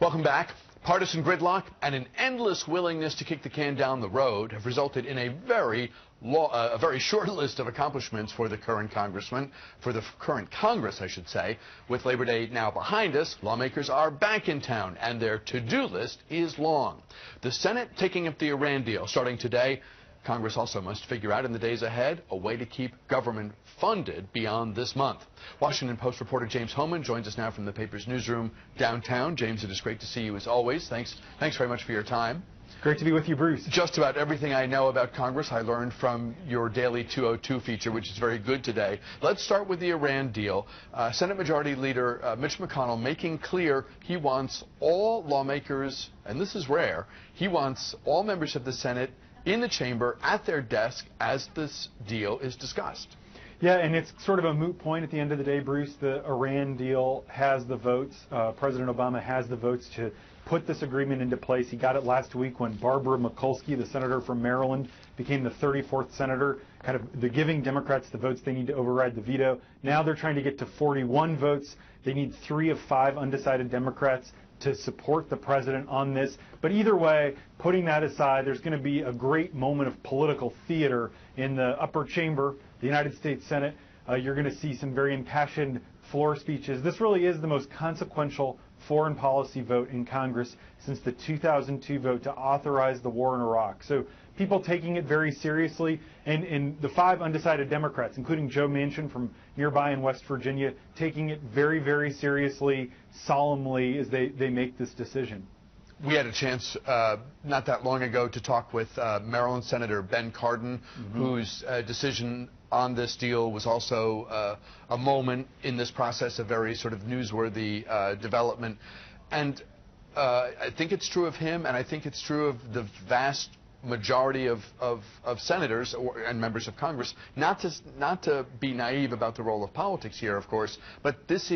Welcome back. Partisan gridlock and an endless willingness to kick the can down the road have resulted in a very short list of accomplishments for the current congressman, for the current Congress, I should say. With Labor Day now behind us, lawmakers are back in town, and their to-do list is long. The Senate taking up the Iran deal starting today. Congress also must figure out in the days ahead a way to keep government funded beyond this month. Washington Post reporter James Hohmann joins us now from the paper's newsroom downtown. James, it is great to see you as always. Thanks very much for your time. Great to be with you, Bruce. Just about everything I know about Congress I learned from your daily 202 feature, which is very good today. Let's start with the Iran deal. Senate Majority Leader Mitch McConnell making clear he wants all lawmakers, and this is rare, he wants all members of the Senate in the chamber at their desk as this deal is discussed. Yeah, and it's sort of a moot point at the end of the day, Bruce. The Iran deal has the votes. President Obama has the votes to put this agreement into place. He got it last week when Barbara Mikulski, the senator from Maryland, became the 34th senator, kind of giving Democrats the votes they need to override the veto. Now they're trying to get to 41 votes. They need 3 of 5 undecided Democrats to support the president on this. But either way, putting that aside, there's going to be a great moment of political theater in the upper chamber, the United States Senate. You're going to see some very impassioned floor speeches. This really is the most consequential foreign policy vote in Congress since the 2002 vote to authorize the war in Iraq. So people taking it very seriously, and the 5 undecided Democrats, including Joe Manchin from nearby in West Virginia, taking it very, very seriously, solemnly, as they make this decision. We had a chance not that long ago to talk with Maryland Senator Ben Cardin, whose decision on this deal was also a moment in this process, a very sort of newsworthy development. And I think it's true of him, and I think it's true of the vast majority of senators and members of Congress, not to be naive about the role of politics here, of course, but this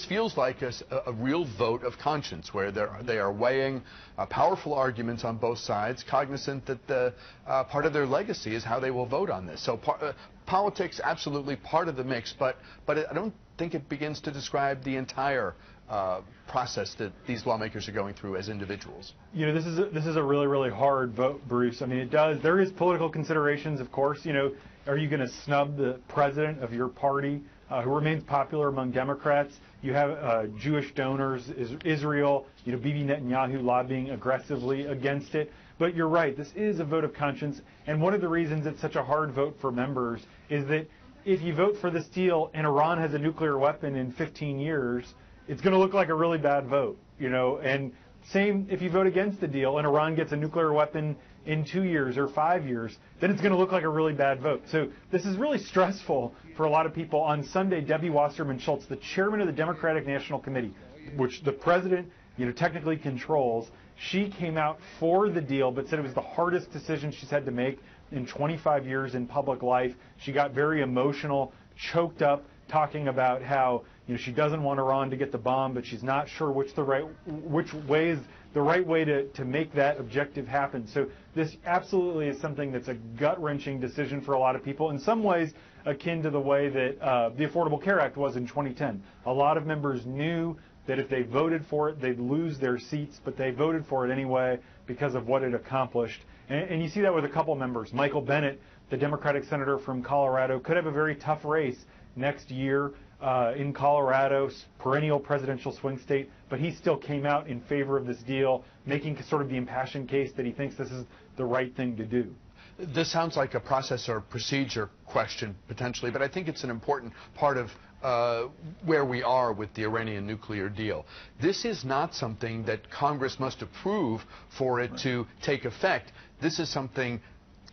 feels like a real vote of conscience, where they are weighing powerful arguments on both sides, cognizant that the part of their legacy is how they will vote on this. So politics absolutely part of the mix, but I don't think it begins to describe the entire process that these lawmakers are going through as individuals. You know, this is a really, really hard vote, Bruce. I mean, there is political considerations, of course. You know, are you going to snub the president of your party, who remains popular among Democrats? You have Jewish donors, Israel, you know, Bibi Netanyahu lobbying aggressively against it. But you're right, this is a vote of conscience, and one of the reasons it's such a hard vote for members is that if you vote for this deal and Iran has a nuclear weapon in 15 years, it's going to look like a really bad vote, you know, and same if you vote against the deal and Iran gets a nuclear weapon in 2 years or 5 years, then it's going to look like a really bad vote. So this is really stressful for a lot of people. On Sunday, Debbie Wasserman Schultz, the chairman of the Democratic National Committee, which the president, you know, technically controls, she came out for the deal but said it was the hardest decision she's had to make in 25 years in public life. She got very emotional, choked up, talking about how, you know, she doesn't want Iran to get the bomb, but she's not sure which way is the right way to make that objective happen. So this absolutely is something that's a gut-wrenching decision for a lot of people, in some ways akin to the way that the Affordable Care Act was in 2010. A lot of members knew that if they voted for it, they'd lose their seats, but they voted for it anyway because of what it accomplished. And you see that with a couple members. Michael Bennet, the Democratic senator from Colorado, could have a very tough race next year in Colorado, perennial presidential swing state, but he still came out in favor of this deal, making sort of the impassioned case that he thinks this is the right thing to do. This sounds like a process or procedure question, potentially, but I think it's an important part of where we are with the Iranian nuclear deal. This is not something that Congress must approve for it to take effect. This is something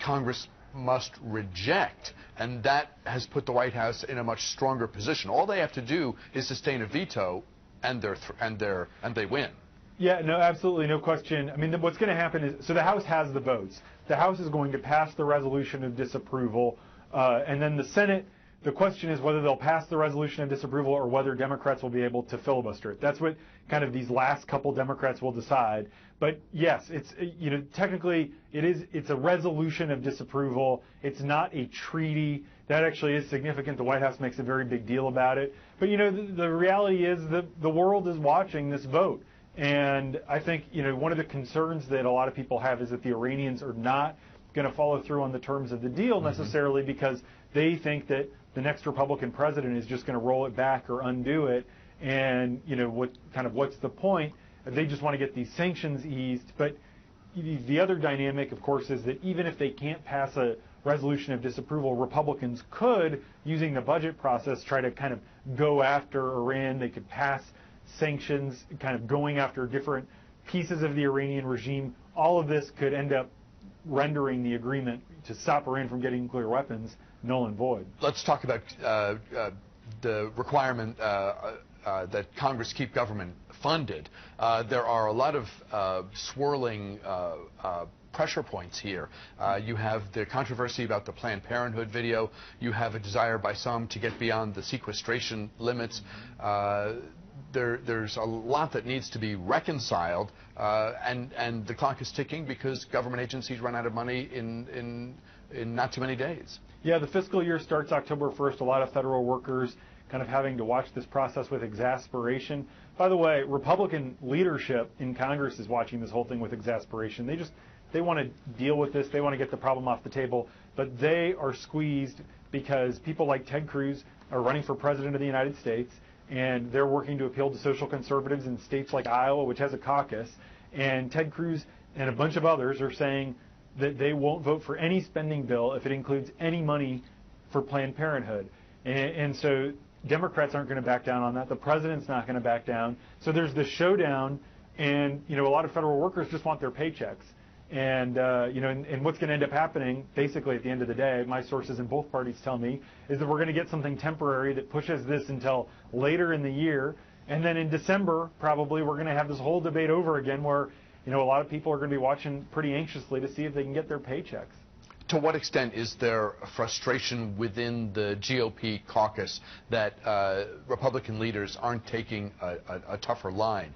Congress must reject, and that has put the White House in a much stronger position. All they have to do is sustain a veto, and they win. Yeah, no, absolutely, no question. I mean, what's going to happen is, so the House has the votes. The House is going to pass the resolution of disapproval, and then the Senate, the question is whether they'll pass the resolution of disapproval or whether Democrats will be able to filibuster it. That's what kind of these last couple Democrats will decide. But yes, it's, you know, technically it's a resolution of disapproval. It's not a treaty. That actually is significant. The White House makes a very big deal about it. But, the reality is that the world is watching this vote. And I think, one of the concerns that a lot of people have is that the Iranians are not going to follow through on the terms of the deal necessarily because they think that the next Republican president is just going to roll it back or undo it. And, what's the point? They just want to get these sanctions eased. But the other dynamic, of course, is that even if they can't pass a resolution of disapproval, Republicans could, using the budget process, try to kind of go after Iran. They could pass sanctions, kind of going after different pieces of the Iranian regime. All of this could end up rendering the agreement to stop Iran from getting nuclear weapons null and void. Let's talk about the requirement that Congress keep government funded. There are a lot of swirling pressure points here. You have the controversy about the Planned Parenthood video. You have a desire by some to get beyond the sequestration limits. There's a lot that needs to be reconciled, and the clock is ticking because government agencies run out of money in not too many days. Yeah, the fiscal year starts October 1st. A lot of federal workers kind of having to watch this process with exasperation. By the way, Republican leadership in Congress is watching this whole thing with exasperation. They want to deal with this. They want to get the problem off the table, but they are squeezed because people like Ted Cruz are running for president of the United States, and they're working to appeal to social conservatives in states like Iowa, which has a caucus, and Ted Cruz and a bunch of others are saying that they won't vote for any spending bill if it includes any money for Planned Parenthood. And so Democrats aren't going to back down on that. The president's not going to back down. So there's this showdown, and a lot of federal workers just want their paychecks. And and what's going to end up happening, basically at the end of the day, my sources in both parties tell me, is that we're going to get something temporary that pushes this until later in the year, and then in December probably we're going to have this whole debate over again, where a lot of people are going to be watching pretty anxiously to see if they can get their paychecks. To what extent is there frustration within the GOP caucus that Republican leaders aren't taking a tougher line?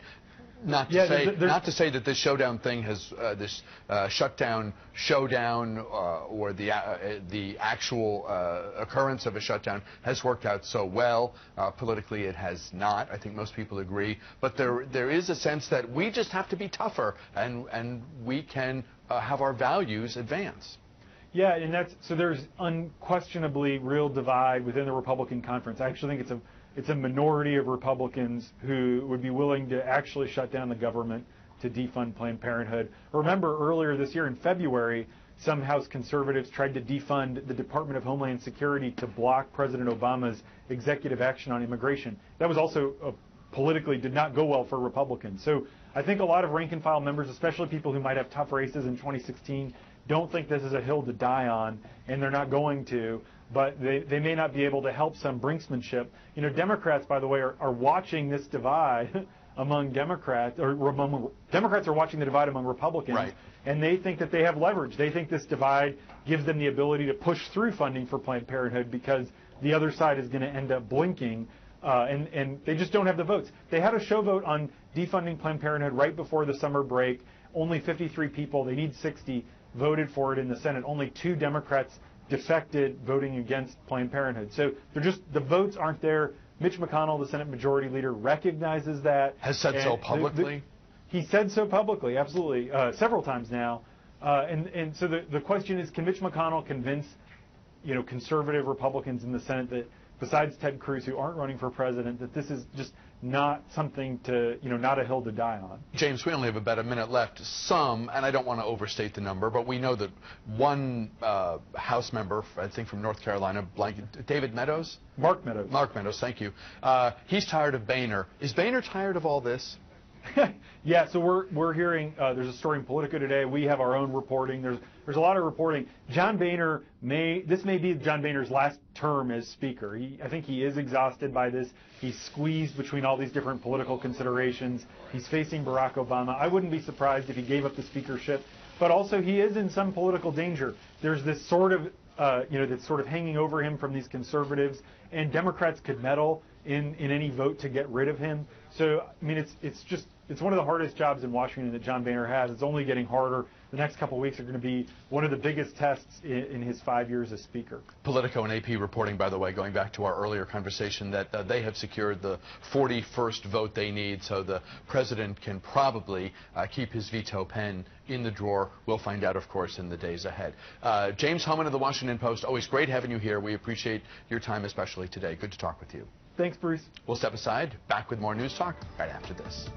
Not to say that this showdown thing has this shutdown showdown or the actual occurrence of a shutdown has worked out so well. Politically, it has not. I think most people agree. But there is a sense that we just have to be tougher, and we can have our values advance. Yeah, and so there's unquestionably real divide within the Republican conference. I actually think it's a minority of Republicans who would be willing to actually shut down the government to defund Planned Parenthood. Remember, earlier this year in February, some House conservatives tried to defund the Department of Homeland Security to block President Obama's executive action on immigration. That was also politically did not go well for Republicans. So I think a lot of rank and file members, especially people who might have tough races in 2016, don't think this is a hill to die on, and they're not going to. But they may not be able to help some brinksmanship. Democrats, by the way, are watching this divide among Democrats, or Democrats are watching the divide among Republicans, right, and they think that they have leverage. They think this divide gives them the ability to push through funding for Planned Parenthood because the other side is going to end up blinking, and they just don't have the votes. They had a show vote on defunding Planned Parenthood right before the summer break. Only 53 people, they need 60, voted for it in the Senate. Only 2 Democrats defected voting against Planned Parenthood. So the votes aren't there. Mitch McConnell, the Senate Majority Leader, recognizes that. Has said so publicly? He said so publicly, absolutely, several times now. And so the question is, can Mitch McConnell convince conservative Republicans in the Senate that, besides Ted Cruz, who aren't running for president, that this is just not something to, not a hill to die on? James, we only have about a minute left. Some, and I don't want to overstate the number, but we know that one House member, I think from North Carolina, David Meadows? Mark Meadows. Mark Meadows, thank you. He's tired of Boehner. Is Boehner tired of all this? Yeah, so we're hearing, there's a story in Politico today. We have our own reporting. There's a lot of reporting. John Boehner this may be John Boehner's last term as Speaker. I think he is exhausted by this. He's squeezed between all these different political considerations. He's facing Barack Obama. I wouldn't be surprised if he gave up the speakership. But also, he is in some political danger. There's this sort of, that's sort of hanging over him from these conservatives, and Democrats could meddle. in any vote to get rid of him. So, I mean, it's one of the hardest jobs in Washington that John Boehner has. It's only getting harder. The next couple of weeks are going to be one of the biggest tests in his 5 years as Speaker. Politico and AP reporting, by the way, going back to our earlier conversation, that they have secured the 41st vote they need, so the president can probably keep his veto pen in the drawer. We'll find out, of course, in the days ahead. James Hohmann of the Washington Post, always great having you here. We appreciate your time, especially today. Good to talk with you. Thanks, Bruce. We'll step aside, back with more News Talk right after this.